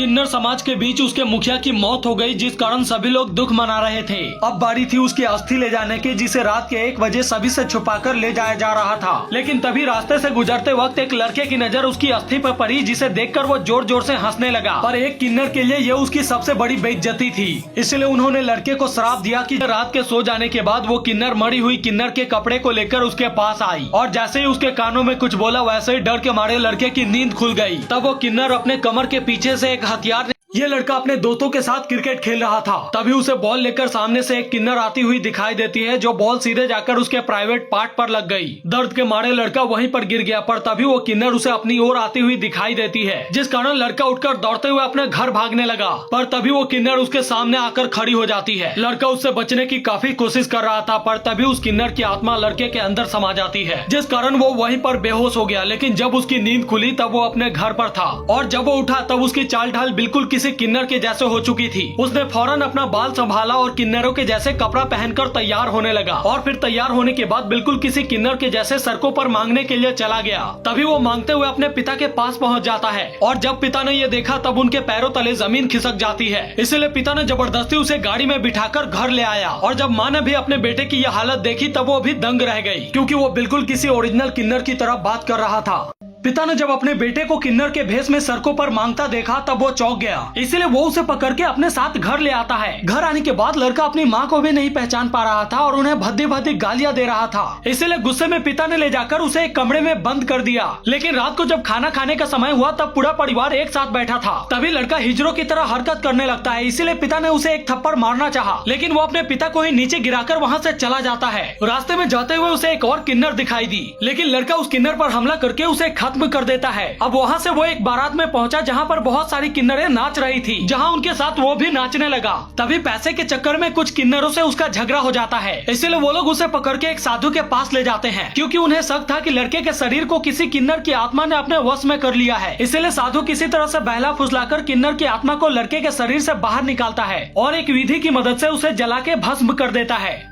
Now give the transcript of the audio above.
किन्नर समाज के बीच उसके मुखिया की मौत हो गई, जिस कारण सभी लोग दुख मना रहे थे। अब बारी थी उसकी अस्थि ले जाने की, जिसे रात के 1 बजे सभी से छुपाकर ले जाया जा रहा था। लेकिन तभी रास्ते से गुजरते वक्त एक लड़के की नजर उसकी अस्थि पर पड़ी, जिसे देखकर वो जोर जोर से हंसने लगा। पर एक किन्नर के लिए ये उसकी सबसे बड़ी बेइज्जती थी। इसलिए उन्होंने लड़के को श्राप दिया कि रात के सो जाने के बाद वो किन्नर मरी हुई किन्नर के कपड़े को लेकर उसके पास आई, और जैसे ही उसके कानों में कुछ बोला वैसे ही डर के मारे लड़के की नींद खुल गई। तब वो किन्नर अपने कमर के पीछे से एक हथियार, ये लड़का अपने दोस्तों के साथ क्रिकेट खेल रहा था। तभी उसे बॉल लेकर सामने से एक किन्नर आती हुई दिखाई देती है, जो बॉल सीधे जाकर उसके प्राइवेट पार्ट पर लग गई। दर्द के मारे लड़का वहीं पर गिर गया, पर तभी वो किन्नर उसे अपनी ओर आती हुई दिखाई देती है, जिस कारण लड़का उठकर दौड़ते हुए अपने घर भागने लगा। पर तभी वो किन्नर उसके सामने आकर खड़ी हो जाती है। लड़का उससे बचने की काफी कोशिश कर रहा था, पर तभी उस किन्नर की आत्मा लड़के के अंदर समा जाती है, जिस कारण वो वहीं पर बेहोश हो गया। लेकिन जब उसकी नींद खुली तब वो अपने घर पर था, और जब वो उठा तब उसकी चाल ढाल बिल्कुल किसी किन्नर के जैसे हो चुकी थी। उसने फौरन अपना बाल संभाला और किन्नरों के जैसे कपड़ा पहनकर तैयार होने लगा, और फिर तैयार होने के बाद बिल्कुल किसी किन्नर के जैसे सड़कों पर मांगने के लिए चला गया। तभी वो मांगते हुए अपने पिता के पास पहुंच जाता है, और जब पिता ने ये देखा तब उनके पैरों तले जमीन खिसक जाती है। इसलिए पिता ने जबरदस्ती उसे गाड़ी में बिठाकर घर ले आया, और जब माँ ने भी अपने बेटे की यह हालत देखी तब वो भी दंग रह गई, क्योंकि वो बिल्कुल किसी ओरिजिनल किन्नर की तरह बात कर रहा था। पिता ने जब अपने बेटे को किन्नर के भेष में सड़कों पर मांगता देखा तब वो चौंक गया। इसलिए वो उसे पकड़ के अपने साथ घर ले आता है। घर आने के बाद लड़का अपनी माँ को भी नहीं पहचान पा रहा था और उन्हें भद्दी भद्दी गालियां दे रहा था। इसलिए गुस्से में पिता ने ले जाकर उसे एक कमरे में बंद कर दिया। लेकिन रात को जब खाना खाने का समय हुआ तब पूरा परिवार एक साथ बैठा था। तभी लड़का हिजड़ों की तरह हरकत करने लगता है। इसीलिए पिता ने उसे एक थप्पड़ मारना चाहा, लेकिन वो अपने पिता को ही नीचे गिराकर वहाँ से चला जाता है। रास्ते में जाते हुए उसे एक और किन्नर दिखाई दी, लेकिन लड़का उस किन्नर पर हमला करके उसे खत्म कर देता है। अब वहाँ से वो एक बारात में पहुंचा, जहाँ पर बहुत सारी किन्नरें नाच रही थी, जहाँ उनके साथ वो भी नाचने लगा। तभी पैसे के चक्कर में कुछ किन्नरों से उसका झगड़ा हो जाता है। इसलिए वो लोग उसे पकड़ के एक साधु के पास ले जाते हैं, क्योंकि उन्हें शक था कि लड़के के शरीर को किसी किन्नर की आत्मा ने अपने वश में कर लिया है। इसलिए साधु किसी तरह से बहला फुसलाकर किन्नर की आत्मा को लड़के के शरीर से बाहर निकालता है, और एक विधि की मदद से उसे जला के भस्म कर देता है।